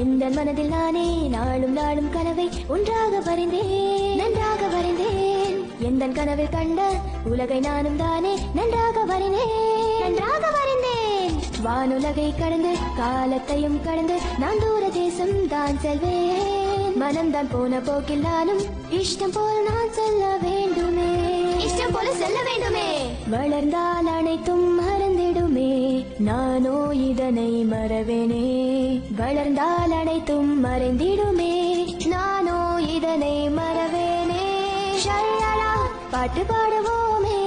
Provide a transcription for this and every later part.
எந்த மனதில் நானே நாளும் நாளும் கனவை ஒன்றாக வரைந்தேன், நன்றாக வரைந்தேன். எந்த கனவில் கண்ட உலகை நானும் தானே நன்றாக வரைந்தேன், நன்றாக வரைந்தேன். வானுலகை கடந்து காலத்தையும் கடந்து நான் தூர தேசம் தான் செல்வேன். மனம்தான் போன போக்கில் நானும் இஷ்டம் போல நான் செல்ல வேண்டுமே, இஷ்டம் போல செல்ல வேண்டுமே. வளர்ந்தால் அனைத்தும் மறந்திடுமே, நானோ இதனை மறவேனே. வளர்ந்தால் அனைத்தும் மறைந்திடுமே, நானோ இதனை மறவேனே. ஷல்லலா பாட்டு பாடுவோமே,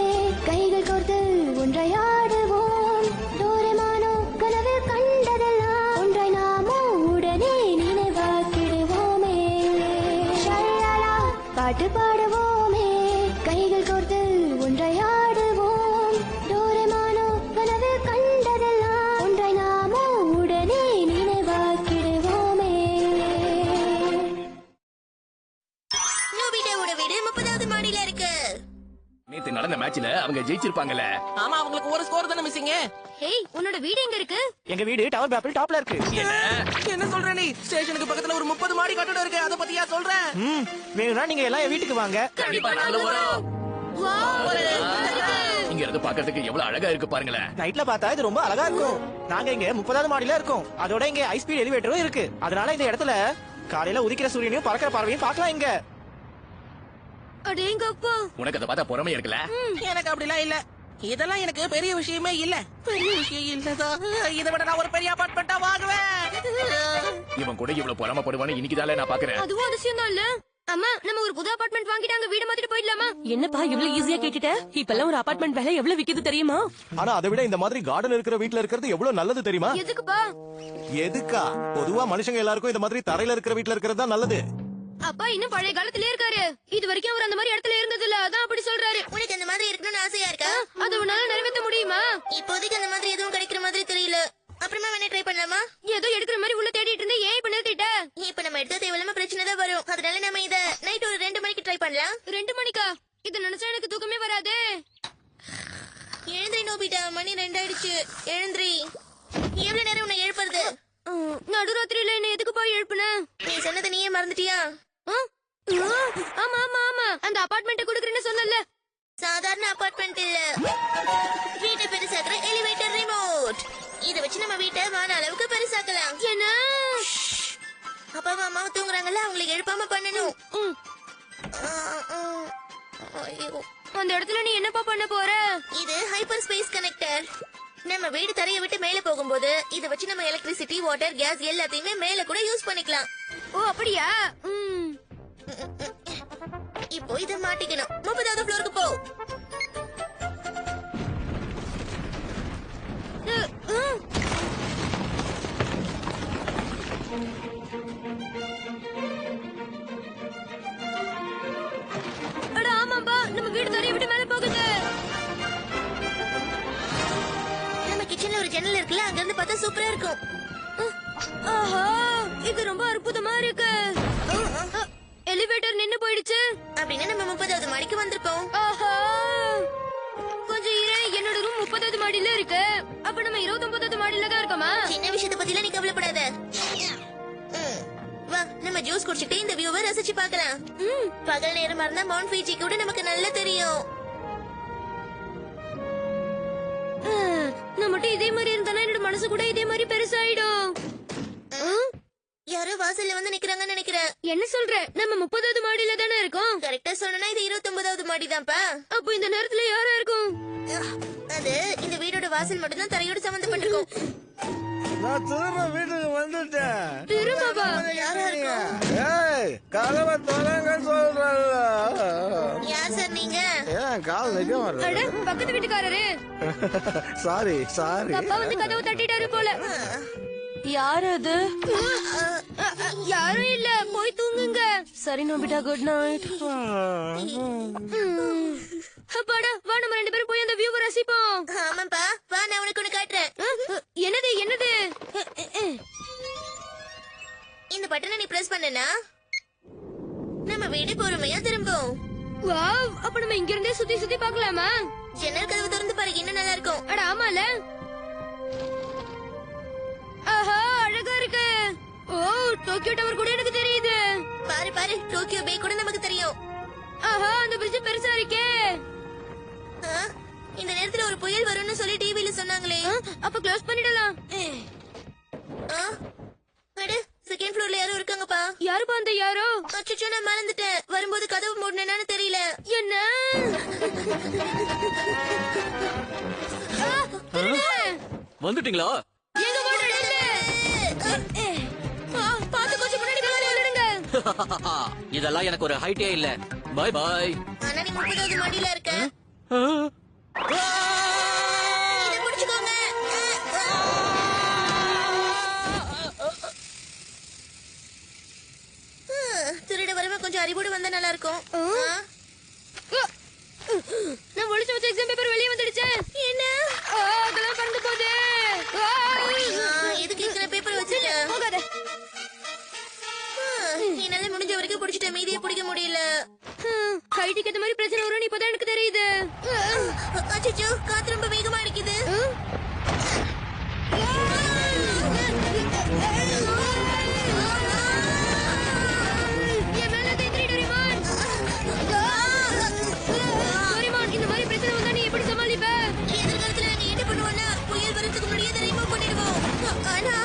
கைகள் கோர்த்து ஒன்றையாடுவோம். டோரேமானோ கனவில் கண்டதெல்லாம் ஒன்றை நாமோ உடனே நினைவாக்கிடுவோமே. ஷல்லலா பாட்டு பாடுவோமே, கைகள் கோர்த்து ஒன்றையாடுவோம். டோரேமானோ கனவில் கண்டதெல்லாம் ஒன்றை நாமோ உடனே நினைவாக்கிடுவோமே. நோபிட்டாவோட வீடு 30வது மாடியில இருக்கு. நேத்து நடந்த மேட்ச்ல அவங்க ஜெயிச்சிருப்பாங்கல்ல. ஆமா, அவங்களுக்கு ஒரு ஸ்கோர் தானே மிஸ்ஸிங். ஹேய், உன்னோட வீடு எங்க இருக்கு? எங்க வீடு டவர் பேப்பிள் டாப்ல இருக்கு. என்ன சொல்ற நீ? ஸ்டேஷனுக்கு பக்கத்துல ஒரு 30 மாடி கட்டடம் இருக்கு, அத பத்தியா சொல்ற? வேணும்னா நீங்க எல்லாம் என் வீட்டுக்கு வாங்க. கண்டிப்பா நாங்களும் வரோம். இங்க இருந்து பாக்குறதுக்கு எவ்வளவு அழகா இருக்கு பாருங்களேன். நைட்ல பார்த்தா இது ரொம்ப அழகா இருக்கும். நாங்க இங்க 30வது மாடியில இருக்கோம். அதோட இங்க ஹை ஸ்பீட் எலிவேட்டரும் இருக்கு. அதனால இந்த இடத்துல காலையில உதிக்கிற சூரியனையும் பறக்கிற பறவையும் பார்க்கலாம். இங்க அடேங்கப்பா, உனக்கு அதை பார்த்தா பொறாமை இருக்குல்ல? எனக்கு அப்படிலாம் இல்ல. இதெல்லாம் எனக்கு பெரிய விஷயமே இல்ல. பெரிய விஷயம் இல்லதா? இதை விட நான் ஒரு பெரிய அபார்ட்மெண்டா வாங்குவேன். இவன் கூட இவ்வளவு பொறாமப்படுவான்னு இன்னைக்குதான்ல நான் பாக்குறேன். அதுவும் அதிசயம் தான் இல்ல. அம்மா, நம்ம ஒரு புது அபார்ட்மெண்ட் வாங்கிட்டாங்க, வீடு மாத்திட்டு போயிடலாமா? என்னப்பா இவ்வளவு ஈஸியா கேட்டுட்ட? இப்பெல்லாம் ஒரு அபார்ட்மெண்ட் விலை எவ்வளவு விக்குது தெரியுமா? ஆனா அதை விட இந்த மாதிரி கார்டன் இருக்கிற வீட்ல இருக்கிறது எவ்வளவு நல்லது தெரியுமா? எதுக்குப்பா? எதுக்கா? பொதுவா மனுஷங்க எல்லாருக்கும் இந்த மாதிரி தரையில இருக்கிற வீட்ல இருக்கிறது தான் நல்லது. அப்பா இன்னும் பழைய காலத்திலே இருக்காரு. இது வரைக்கும் அவர் அந்த மாதிரி இடத்துல இருந்தது இல்ல, அதான் அப்படி சொல்றாரு. உனக்கு அந்த மாதிரி இருக்கணும்னு ஆசையா இருக்கா? அது உன்னால நிறைவேற்ற முடியுமா? இப்போதைக்கு அந்த மாதிரி எதுவும் கிடைக்கிற மாதிரி தெரியல. அப்புறமா வேணா ட்ரை பண்ணலாமா? ஏதோ எடுக்கிற மாதிரி உள்ள தேடிட்டு இருந்தே ஏன் இப்ப நிறுத்திட்ட? இப்ப நம்ம எடுத்த தேவையில்லாம பிரச்சனை தான் வரும். அதனால நம்ம இத நைட் ஒரு 2 மணிக்கு ட்ரை பண்ணலாம். 2 மணிக்கா? இது நினைச்சா எனக்கு தூக்கமே வராதே. எழுந்திரி நோபிட்டா, மணி 2 ஆயிடுச்சு. எழுந்திரி. எவ்வளவு நேரம் உன்னை எழுப்புறது? நடுராத்திரியில என்ன எதுக்கு போய் எழுப்புன? நீ சொன்னதை நீயே மறந்துட்டியா? ஆமா ஆமா ஆமா, அந்த அபார்ட்மெண்ட் குடுக்கறேன்னு சொன்னல. சாதாரண அபார்ட்மெண்ட் இல்ல, வீட்டை பெருசாக்குற எலிவேட்டர் ரிமோட். இத வச்சு நம்ம வீட்டை வான அளவுக்கு பெருசாக்கலாம். என்ன? அப்பா அம்மா தூங்குறாங்கல்ல, அவங்களை எழுப்பாம பண்ணணும். அந்த இடத்துல நீ என்னப்பா பண்ண போற? இது ஹைப்பர் ஸ்பேஸ் கனெக்டர். நம்ம வீடு தரையை விட்டு மேல போகும்போது இத வச்சு நம்ம எலக்ட்ரிசிட்டி, வாட்டர், கேஸ் எல்லாத்தையுமே மேல கூட யூஸ் பண்ணிக்கலாம். ஓ அப்படியா? இப்போ இத மாட்டிக்கணும். 30வது ஃப்ளோருக்கு போ. அட ஆமாப்பா, நம்ம வீடு தரையை விட்டு மேல போகுது. நம்ம கிச்சன்ல ஒரு ஜன்னல் இருக்குல்ல, அங்க இருந்து பார்த்தா சூப்பரா இருக்கும். ஆஹா, இது ரொம்ப அற்புதமா இருக்கு. எலிவேட்டர் நின்னு போயிடுச்சு. அப்படின்னா நம்ம 30வது மாடிக்கு வந்திருப்போம். ஆஹா, கொஞ்சம் இரு, என்னோட ரூம் 30வது மாடியில இருக்கு. அப்ப நம்ம 29வது மாடியில தான் இருக்கோமா? சின்ன விஷயத்தை பத்தில நீ கவலைப்படாத. வா, நம்ம ஜூஸ் குடிச்சிட்டு இந்த வியூவை ரசிச்சு பார்க்கலாம். பகல் நேரமா இருந்தா மவுண்ட் ஃபிஜி கூட நமக்கு நல்லா தெரியும். நான் மட்டும் இதே மாதிரி இருந்தா என்னோட மனசு கூட இதே மாதிரி பெருசாயிடும். யாரோ வாசல்ல வந்து நிக்கிறாங்கன்னு நினைக்கிறேன். என்ன சொல்ற? நம்ம 30வது மாடியில தானே இருக்கோம். கரெக்டா சொல்லணும்னா இது 29வது மாடி தான்ப்பா. அப்போ இந்த நேரத்துல யாரா இருக்கும்? அது இந்த வீடோட வாசல் மட்டும் தான் தரையோட சம்பந்தப்பட்டிருக்கும். நான் திரும்ப வீட்டுக்கு வந்துட்டேன். திரும்பவா? யாரா இருக்கும்? ஏய், கதவை தொலைங்க சொல்றேன்ல. யார் சார் நீங்க? ஏன் கால் நிக்க மாட்டேன்? அட, பக்கத்து வீட்டுக்காரரு. சாரி. அப்பா வந்து கதவை தட்டிட்டாரு போல. யார் அது? யாரும் இல்ல, போய் தூங்குங்க. சரி நோபிட்டா, குட் நைட். அப்பாடா, வா நம்ம 2 பேரும் போய் அந்த வியூவை ரசிப்போம். ஆமாப்பா, வா நான் உனக்கு ஒண்ணு காட்டுறேன். என்னது என்னது? இந்த பட்டனை நீ பிரஸ் பண்ணனா நம்ம வீடு பொறுமையா திரும்பும். வாவ், அப்ப நம்ம இங்க இருந்தே சுத்தி சுத்தி பார்க்கலாமா? ஜன்னல் கதவு திறந்து பாரு, இன்னும் நல்லா இருக்கும். அட ஆமால. ஆஹா, அழகா இருக்கு. ஓ டோக்கியோ டவர் கூட எனக்கு தெரியுது. பாரு பாரு, டோக்கியோ பே கூட நமக்கு தெரியும். ஆஹா, அந்த பிரிட்ஜ் பெருசா இருக்கே. இந்த நேரத்துல ஒரு புயல் வரும்னு சொல்லி டிவில சொன்னாங்களே. அப்ப க்ளோஸ் பண்ணிடலாம். அட, செகண்ட் ஃப்ளோர்ல யாரோ இருக்காங்கப்பா. யாருப்பா அந்த யாரோ? அச்சச்சோ, நான் மறந்துட்டேன். வரும்போது கதவு மூடுனேனான்னு தெரியல. என்ன? வந்துட்டீங்களா? எங்க ஓடுறீங்க? பாத்து கொஞ்சம் முன்னாடி வந்துடுங்க. இதெல்லாம் எனக்கு ஒரு ஹைட்டே இல்ல. Bye bye. ஆனா நீ 30வது மாடியில இருக்க. இத புடிச்சுக்கோங்க. திருட வரவன் கொஞ்சம் அறிவோடு வந்தா நல்லா இருக்கும். நான் ஒளிச்சு வச்ச எக்ஸாம் பேப்பர் வெளியே வந்துடுச்சு. என்ன? அதெல்லாம் பறந்து போகுது. எதுக்கு இத்தனை பேப்பர் வச்சிருக்க? போகாத. என்னால முடிஞ்ச வரைக்கும் பிடிச்சிட்ட, மீதியே பிடிக்க முடியல. ஹைட்டுக்கு ஏத்த மாதிரி பிரச்சனை வரும்னு இப்பதான் எனக்கு தெரியுது. அச்சச்சோ, காத்து ரொம்ப வேகமா அடிக்குது. என் மேல தேய்த்திரி டோரிமான். டோரிமான், இந்த மாதிரி பிரச்சனை வந்தா நீ எப்படி சமாளிப்ப? எதிர்காலத்துல நாங்க என்ன பண்ணுவோம்னா, புயல் வரதுக்கு முன்னாடியே அதை ரிமூவ் பண்ணிடுவோம். ஆனா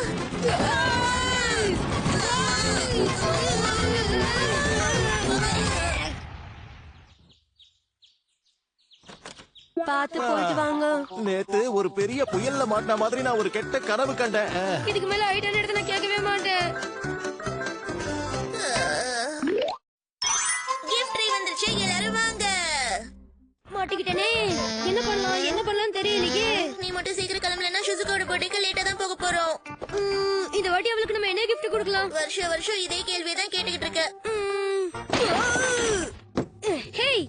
பாத்து போயிட்டு வாங்க. நேத்து ஒரு பெரிய புயல்ல மாட்டின மாதிரி நான் ஒரு கெட்ட கனவு கண்டேன். இதுக்கு மேல ஐட்டம் எடுத்து நான் கேட்கவே மாட்டேன். கிஃப்ட் ட்ரீ வந்துருச்சு, எல்லாரும் வாங்க. மாட்டிக்கிட்டேனே, என்ன பண்ணலாம் தெரியலையே. நீ மட்டும் சீக்கிரம் கிளம்பலன்னா ஷுசுகோட பர்த்டேக்கு லேட்டா தான் போக போறோம். இந்த வாட்டி அவளுக்கு நம்ம என்ன கிஃப்ட் கொடுக்கலாம்? வருஷம் இதே கேள்வியை தான் கேட்டுக்கிட்டு இருக்க. ஹேய்,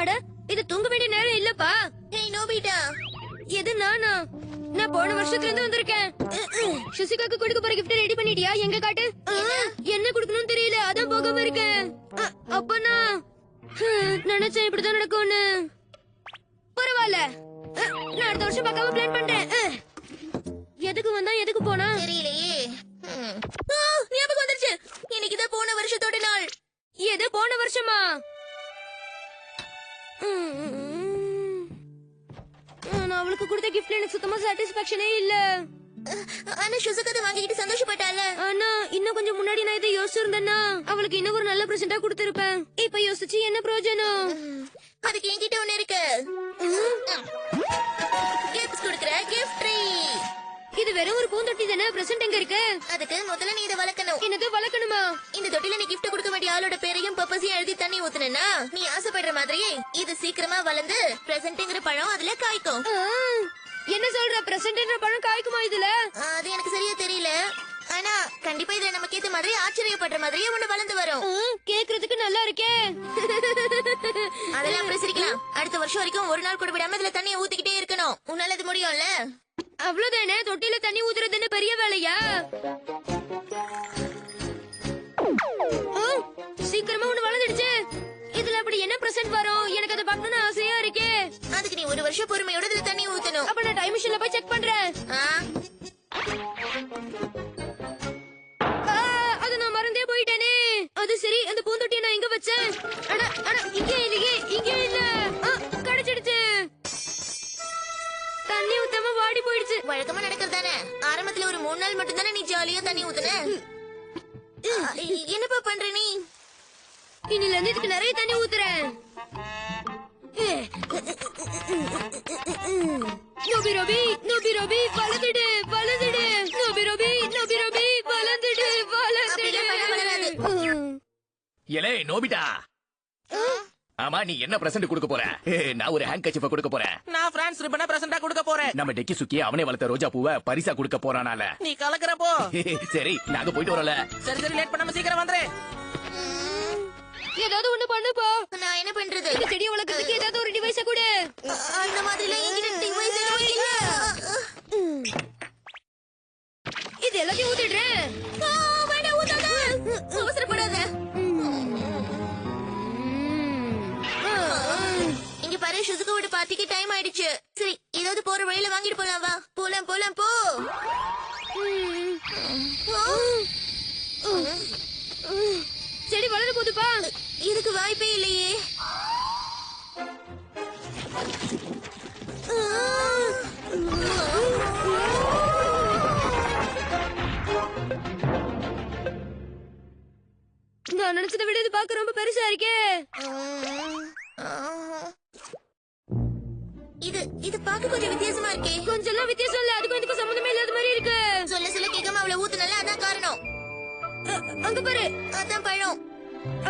அட, இது தூங்க வேண்டிய நேரம் இல்லப்பா. Hey Nobita. எது நானா? நான் போன வருஷத்துல இருந்து வந்திருக்கேன். ஷுசிகாக்கு கொடுக்க போற கிஃப்ட் ரெடி பண்ணிட்டியா? எங்க காட்டு. என்ன கொடுக்கணும்னு தெரியல, அதான் போகாம இருக்கேன். அப்பனா நினைச்சேன் இப்படிதான் நடக்கும்னு. பரவாயில்ல, நான் அடுத்த வருஷம் பார்க்காம பிளான் பண்றேன். எதுக்கு வந்தா எதுக்கு போனா தெரியலையே. ஞாபகம் வந்துருச்சு, இன்னைக்குதான் போன வருஷத்தோட நாள். எது போன வருஷமா? நான் அவளுக்கு கொடுத்த கிஃப்ட் எனக்கு சுத்தமா சாட்டிஸ்பாக்சனே இல்ல. ஆனா ஷுசுகா அதை வாங்கிட்டு சந்தோஷப்பட்டால. ஆனா இன்னும் கொஞ்சம் முன்னாடி நான் இதை யோசிச்சிருந்தேன்னா அவளுக்கு இன்னும் ஒரு நல்ல பிரசன்டா கொடுத்திருப்பேன். இப்ப யோசிச்சு என்ன பிரயோஜனம்? அதுக்கு என்கிட்ட ஒண்ணு இருக்கு. கிஃப்ட்ஸ் கொடுக்கற கிஃப்ட் ட்ரீ. இது வெறும் ஒரு பூந்தொட்டி தானே, பிரசன்ட் எங்க இருக்கு? அதுக்கு முதல்ல நீ இதை வளர்க்கணும். என்னது வளர்க்கணுமா? இந்த தொட்டில நீ கிஃப்ட் கொடுக்க வேண்டிய ஆளோட பேரையும் பர்பஸையும் எழுதி தண்ணி ஊத்துனா நீ ஆசைப்படுற மாதிரியே இது சீக்கிரமா வளர்ந்து பிரசன்ட்ங்கிற பழம் அதுல காய்க்கும். என்ன சொல்ற? பிரசன்ட்ங்கிற பழம் காய்க்குமா இதுல? அது எனக்கு சரியா தெரியல. ஆனா கண்டிப்பா இதுல நமக்கு ஏத்த மாதிரி ஆச்சரியப்படுற மாதிரியே ஒண்ணு வளர்ந்து வரும். கேக்குறதுக்கு நல்லா இருக்கே. அதெல்லாம் அப்புறம் சிரிக்கலாம். அடுத்த வருஷம் வரைக்கும் ஒரு நாள் கூட விடாம இதுல தண்ணியை ஊத்திக்கிட்டே இருக்கணும். உன்னால இது முடியும்ல? அவ்வளவுதானே, தொட்டில தண்ணி ஊத்துறதுன்னு பெரிய வேலையா? சீக்கிரமா ஒண்ணு வளர்ந்துடுச்சு. இதுல அப்படி என்ன பிரசன்ட் வரும்? எனக்கு அதை பார்க்கணும்னு ஆசையா இருக்கே. அதுக்கு நீ ஒரு வருஷம் பொறுமையோட இதுல தண்ணி ஊத்தணும். அப்ப நான் டைம் மிஷின்ல போய் செக் பண்றேன். அது நான் மறந்தே போயிட்டேனே. அது சரி, அந்த பூந்தொட்டியை நான் எங்க வச்சேன்? இங்கே இல்லையே, இங்கே இல்ல. கிடைச்சிடுச்சு. தண்ணி ஊத்தாம வாடி போயிடுச்சு. வழக்கமா நடக்கிறதானே. ஆரம்பத்துல ஒரு 3 நாள் மட்டும் தானே நீ ஜாலியா தண்ணி ஊத்துன. என்னப்பா பண்ற நீ? இன்னில இருந்து இதுக்கு நிறைய தண்ணி ஊத்துறேன். நோபி ரோபி, நோபி ரோபி, வளர்ந்துடு, வளர்ந்துடு. நோபி ரோபி, நோபி ரோபி, வளர்ந்துடு, வளர்ந்துடு. ஏலே நோபிட்டா, ஆமா நீ என்ன பிரசன்ட் கொடுக்க போற? நான் ஒரு ஹேண்ட் கர்ச்சீஃப் கொடுக்க போறேன். நான் பிரான்ஸ் ரிப்பனை பிரசன்டா கொடுக்க போறேன். நம்ம டெக்கி சுக்கி அவனே வளர்த்த ரோஜா பூவை பரிசா கொடுக்க போறானால. நீ கலக்குறப்போ சரி, நாங்க போயிட்டு வரோம்ல. சரி லேட் பண்ணாம சீக்கிரம் வந்துரு. ஏதாவது ஒண்ணு பண்ணுப்பா. நான் என்ன பண்றது? இந்த செடி வளர்க்கறதுக்கு ஏதாவது ஒரு டிவைஸ கொடு. அந்த மாதிரில என்கிட்ட டிவைஸ் எதுவும் இல்ல. இது எல்லாத்தையும் ஊத்திடுறேன். வேண்டாம், ஊத்தாத. அவசரப்படாத. இங்க பாரு, ஷுசுகாவோட பார்ட்டிக்கு டைம் ஆயிடுச்சு. சரி, ஏதாவது போற வழியில வாங்கிட்டு போலாம். வா போலாம், போலாம், போ. பாக்க ரொம்ப பெருசா இருக்கே. இது பாக்க கொஞ்சம் வித்தியாசமா இருக்கே. கொஞ்சம் வித்தியாசம் இல்ல, அதுக்கும் இதுக்கும் சம்பந்தமே இல்லாத மாதிரி இருக்கு. சொல்ல சொல்ல கேட்காம அவளை ஊத்துனல, அதான் காரணம். அங்க பாரு, அதான் பழம்.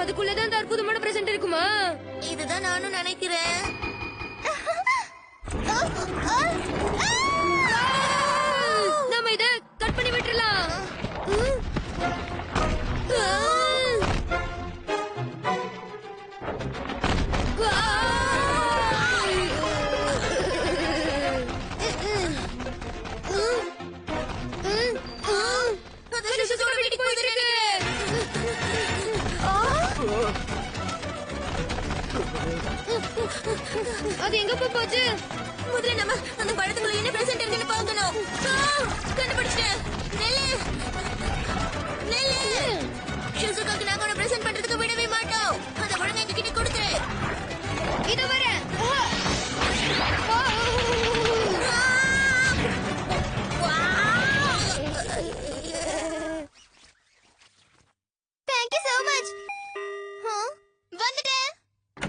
அதுக்குள்ளதான் அந்த அற்புதமான பிரசன்ட் இருக்குமா? இதுதான் நானும் நினைக்கிறேன். நாம இத கட் பண்ணி விட்டுறலாம். அது எங்க போச்சு? முதல்ல நம்ம அந்த பழத்துக்குள்ள என்ன பிரசன்ட் இருக்குன்னு பார்க்கணும். கண்டுபிடிச்சிட்டேன். நெல்லு நெல்லு. ஷிசுகாக்கு நாங்க உன்னை பிரசன்ட் பண்றதுக்கு விடவே மாட்டோம். அந்த பழம் எங்க கிட்ட கொடுத்துரு. இது வர தேங்க் யூ so much. வந்துட்டேன்.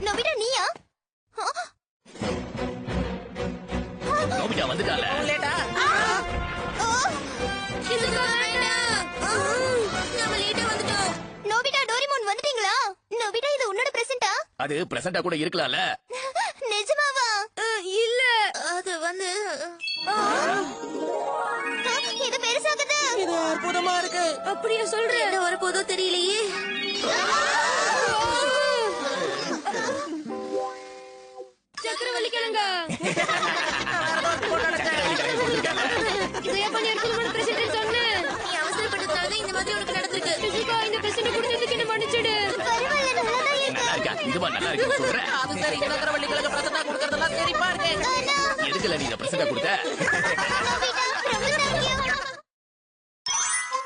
நோபிடா நீயா? நோபிட்டா வந்துட்டால. லேட்டா நாம லேட்டா வந்துட்டோம். நோபிடா, டோரிமோன் வந்துட்டீங்களா? நோபிடா, இது உன்னோட பிரசன்ட்டா? அது பிரசன்டா கூட இருக்கலாம்ல. நிஜமாவா? இல்ல, அது வந்து இது பெருசாகுது. இது அற்புதமா இருக்கு. அப்படியா சொல்ற? என்ன ஒரு போதோ தெரியலையே. சக்கரவள்ளி கிழங்க இதையா பண்ணி அற்புதமான பிரசன்ட் சொன்னேன். நீ அவசரப்பட்டதுனால இந்த மாதிரி உனக்கு நடந்திருக்கு. பிசிகா, இந்த பிரசன்ட் கொடுத்ததுக்கு என்ன மன்னிச்சிடு. பரவாயில்ல, நல்லாதான் இருக்கு. நல்லா இருக்கா? இதுவா நல்லா இருக்கு சொல்றேன். அது சரி, சக்கரவள்ளிகளுக்கு பிரசன்னா கொடுக்கறதெல்லாம் சரிப்பா இருக்கு. எதுக்குல நீ இத பிரசன்டா கொடுத்த? நோபிடா, ரொம்ப thank you.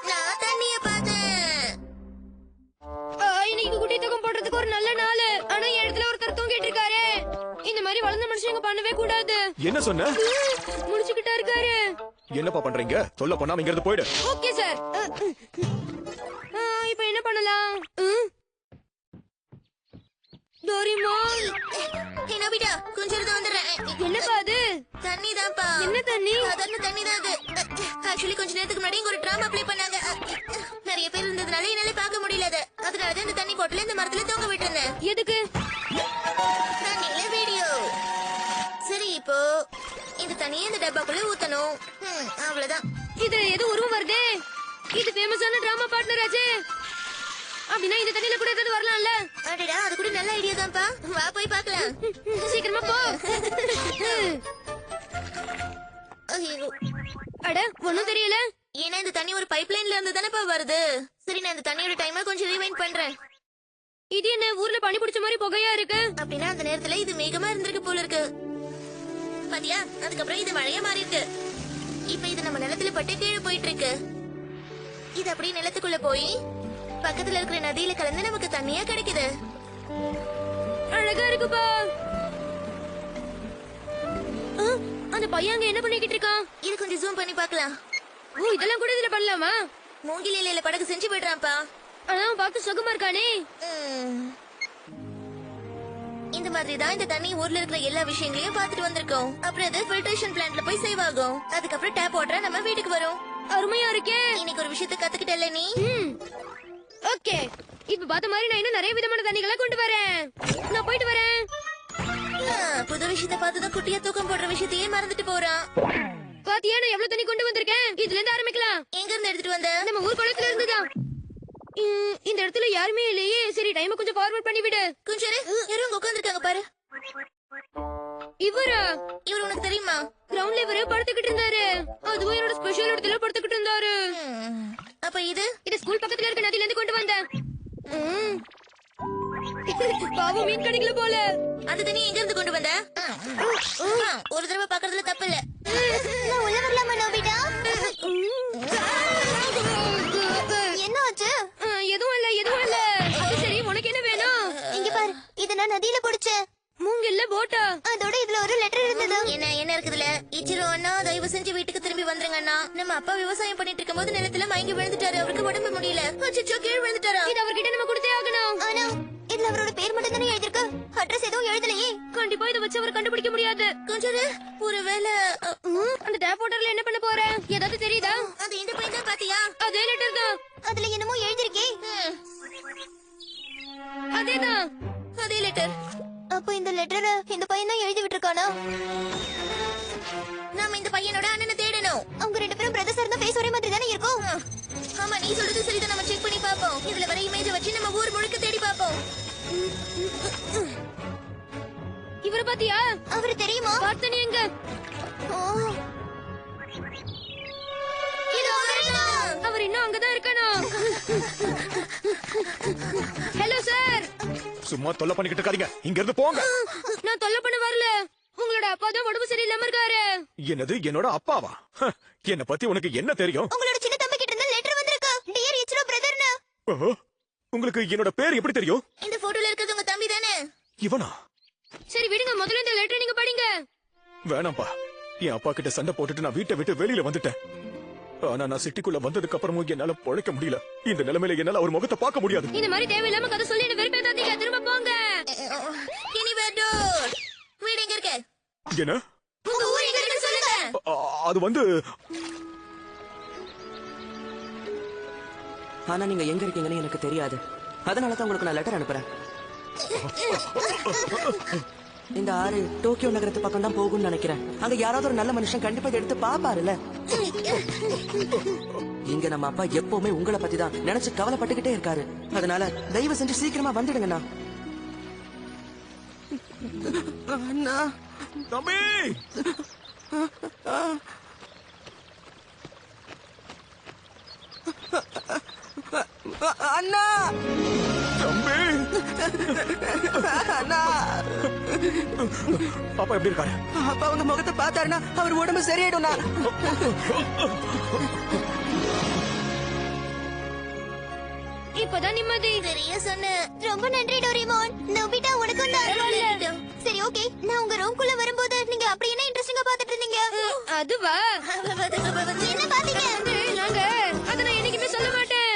நான் தண்ணிய பார்த்தேன். இன்னைக்கு குட்டி தூக்கம் போடுறதுக்கு ஒரு நல்ல நாள். ஆனா என் இடத்துல ஒருத்தர் தூங்கிட்டு இருக்காரு. இந்த மாதிரி வளர்ந்த மனுஷங்க பண்ணவே கூடாது. என்ன சொன்ன? முடிச்சுக்கிட்டா இருக்காரு. என்னப்பா பண்றீங்க? சொல்ல போனா இங்க இருந்து போயிடு. Okay sir. இப்போ என்ன பண்ணலாம்? டோரிமோன், ஹே நோபிடா, கொஞ்சம் இருந்து வந்துடுறேன். என்னப்பா அது? தண்ணி தான்ப்பா. என்ன தண்ணி? சாதாரண தண்ணி தான் அது. ஆக்சுவலி கொஞ்ச நேரத்துக்கு முன்னாடி இங்க ஒரு டிராமா ப்ளே பண்ணாங்க. நிறைய பேர் இருந்ததுனால என்னால பார்க்க முடியல அது. அதனாலதான் இந்த தண்ணி பாட்டில இந்த மரத்துல தொங்க விட்டுருந்தேன். எதுக்கு? தண்ணியில வீடியோ. சரி, இப்போ இந்த தண்ணியை இந்த டப்பாக்குள்ள ஊத்தணும். அவ்வளவுதான். இது எது உருவம் வருதே? இது ஃபேமஸான டிராமா பார்ட்னர் ஆச்சே. அப்படின்னா இந்த தண்ணியில கூட ஏதாவது வரலாம்ல? அடடா, அது கூட நல்ல ஐடியா தான்ப்பா. வா போய் பார்க்கலாம். சீக்கிரமா போ. ஐயோ, அட, ஒண்ணும் தெரியல. ஏன்னா இந்த தண்ணி ஒரு பைப் லைன்ல இருந்து தானேப்பா வருது. சரி, நான் இந்த தண்ணியோட டைமை கொஞ்சம் ரீவைண்ட் பண்றேன். இது என்ன ஊர்ல பனி பிடிச்ச மாதிரி புகையா இருக்கு? அப்படின்னா அந்த நேரத்துல இது மேகமா இருந்திருக்கு போல இருக்கு. பாத்தியா, அதுக்கப்புறம் இது மழையா மாறி இருக்கு. இப்ப இது நம்ம நிலத்துல பட்டு கீழே போயிட்டு இருக்கு. இது அப்படியே நிலத்துக்குள்ள போய் பக்கத்துல இருக்கிற நதியில கலந்து நமக்கு தண்ணியா கிடைக்குது. அழகா இருக்குப்பா. அந்த பையன் அங்க என்ன பண்ணிக்கிட்டு இருக்கான்? இது கொஞ்சம் ஜூம் பண்ணி பார்க்கலாம். ஓ, இதெல்லாம் கூட இதுல பண்ணலாமா? மூங்கில் இலையில படகு செஞ்சு போயிடுறான்ப்பா. ஆனா அவன் பார்த்து சுகமா இருக்கானே. இந்த மாதிரி தான் இந்த தண்ணி ஊர்ல இருக்கிற எல்லா விஷயங்களையும் பார்த்துட்டு வந்திருக்கோம். அப்புறம் அது ஃபில்ட்ரேஷன் பிளான்ட்ல போய் சேவ் ஆகும். அதுக்கப்புறம் டேப் வாட்டரா நம்ம வீட்டுக்கு வரும். அருமையா இருக்கே. இன்னைக்கு ஒரு விஷயத்தை கத்துக்கிட்டல நீ. ஓகே, இப்ப பார்த்த மாதிரி நான் இன்னும் நிறைய விதமான தண்ணிகளை கொண்டு வரேன். நான் போயிட்டு வரேன். புது விஷயத்தை பார்த்துதான் குட்டியா தூக்கம் போடுற விஷயத்தையே மறந்துட்டு போறான். பாத்தியா, நான் எவ்வளவு தண்ணி கொண்டு வந்திருக்கேன். இதுல இருந்து ஆரம்பிக்கலாம். எங்க இருந்து எடுத்துட்டு வந்த? நம்ம ஊர் குளத்துல இருந்துதான். இந்த இடத்துல யாருமே இல்லையே. சரி, டைம் கொஞ்சம் ஃபார்வர்ட் பண்ணி விடு. கொஞ்சம் யாரும் அங்க உட்கார்ந்திருக்காங்க பாரு. இவரா? இவர் உனக்கு தெரியுமா? கிரவுண்ட்ல இவரு படுத்துக்கிட்டு இருந்தாரு. அதுவும் என்னோட ஸ்பெஷல் இடத்துல படுத்துக்கிட்டு இருந்தாரு. அப்ப இது ஸ்கூல் பக்கத்துல இருக்க நதியில இருந்து கொண்டு வந்தேன். பாவம், மீன் கிடைக்கல போல. அந்த தண்ணி எங்க இருந்து கொண்டு வந்த? ஒரு தடவை பாக்குறதுல தப்பு இல்ல. நான் உள்ள வரலாமா நோபிடா? என்ன ஆச்சு? எதுவும் இல்ல. அது சரி, உனக்கு என்ன வேணும்? இங்க பாரு, இத நான் நதியில புடிச்சேன். மூங்கில்ல போட்டா? அதோட இதுல ஒரு லெட்டர் இருந்தது. என்ன இருக்குதுல? இச்சிரோ அண்ணா, தயவு செஞ்சு வீட்டுக்கு திரும்பி வந்துருங்க அண்ணா. நம்ம அப்பா விவசாயம் பண்ணிட்டு இருக்கும்போது நிலத்துல மயங்கி விழுந்துட்டாரு. அவருக்கு உடம்பு முடியல. அச்சச்சோ, கீழே விழுந்துட்டாரா? இது அவர்கிட்ட நம்ம கொடுத்தே ஆகணும். ஆனா இதை வச்சு அவர் கண்டுபிடிக்க முடியாது. கொஞ்சம் இரு. ஒருவேளை அந்த டேப் வாட்டர்ல என்ன பண்ண போற? ஏதாவது தெரியுதா? அது இந்த பையன் தான் பாத்தியா? அதே லெட்டர் தான். அதுல என்னமோ எழுதிருக்கே. அதேதான். அதே லெட்டர். அப்ப இந்த லெட்டரை இந்த பையன் தான் எழுதி விட்டுருக்கானா? நாம இந்த பையனோட அண்ணனை தேடணும். அவங்க 2 பேரும் பிரதர்ஸ் இருந்தா ஃபேஸ் ஒரே மாதிரி தானே இருக்கும். ஆமா, நீ சொல்றது சரிதான். நம்ம செக் பண்ணி பாப்போம். இதுல வர இமேஜ் வச்சு நம்ம ஊர் முழுக்க தேடி பாப்போம். இவர பாத்தியா? அவரு தெரியுமா? பார்த்தனி எங்க? இது அவர்தான். அவர் இன்னும் அங்கதான் இருக்கணும். Hello sir. சும்மா தொல்லை பண்ணிக்கிட்டு இருக்காதீங்க, இங்க இருந்து போங்க. நான் தொல்லை பண்ண வரல. உங்களோட அப்பா தான் உடம்பு சரியில்லாம இருக்காரு. என்னது, என்னோட அப்பாவா? என்ன பத்தி உனக்கு என்ன தெரியும்? உங்களோட சின்ன தம்பி கிட்ட இருந்து லெட்டர் வந்திருக்கு. டியர் இச்ரோ பிரதர்னு. ஓஹோ, உங்களுக்கு என்னோட பேர் எப்படி தெரியும்? இந்த போட்டோல இருக்கிறது உங்க தம்பி தானே? இவனா? சரி விடுங்க, முதல்ல இந்த லெட்டர் நீங்க படிங்க. வேணாம்பா, என் அப்பா கிட்ட சண்டை போட்டுட்டு நான் வீட்டை விட்டு வெளியில வந்துட்டேன். ஆனா நான் சிட்டிக்குள்ள வந்ததுக்கு அப்புறமும் என்னால பொழைக்க முடியல. இந்த நிலைமையில என்னால அவர் முகத்தை பார்க்க முடியாது. இந்த மாதிரி தேவையில்லாம கதை சொல்லி என்ன வெறுப்பேத்தாதீங்க. திரும்ப போங்க. Anywhere door. வீடு எங்க இருக்கு? என்ன? உங்க ஊர் எங்க இருக்குன்னு சொல்லுங்க. அது வந்து ஆனா நீங்க எங்க இருக்கீங்கன்னு எனக்கு தெரியாது. அதனாலதான் உங்களுக்கு நான் லெட்டர் அனுப்புறேன். இந்த ஆறு டோக்கியோ நகரத்து பக்கம் தான் போகும்னு நினைக்கிறேன். அங்க யாராவது ஒரு நல்ல மனுஷன் கண்டிப்பா இதை எடுத்து பாப்பாருல்ல. இங்க நம்ம அப்பா எப்பவுமே உங்களை பத்தி தான் நினைச்சு கவலைப்பட்டுக்கிட்டே இருக்காரு. அதனால தயவு செஞ்சு சீக்கிரமா வந்துடுங்கண்ணா. அண்ணா, தம்பி, அண்ணா, தம்பி, அண்ணா. அப்பா எப்படி இருக்காரு? அப்பா உங்க முகத்தை பார்த்தாருன்னா அவர் உடம்பு சரியாயிடும்ண்ணா. இப்பதான் நிம்மதி. சரியா சொன்ன. ரொம்ப நன்றி டோரிமான். நோபிட்டா உனக்கும் தான். சரி ஓகே, நான் உங்க ரூம்குள்ள வரும்போது நீங்க அப்படி என்ன இன்ட்ரெஸ்டிங்கா பாத்துட்டு இருந்தீங்க? அதுவா? என்ன பாத்தீங்க? நாங்க அத நான் என்னைக்குமே சொல்ல மாட்டேன்.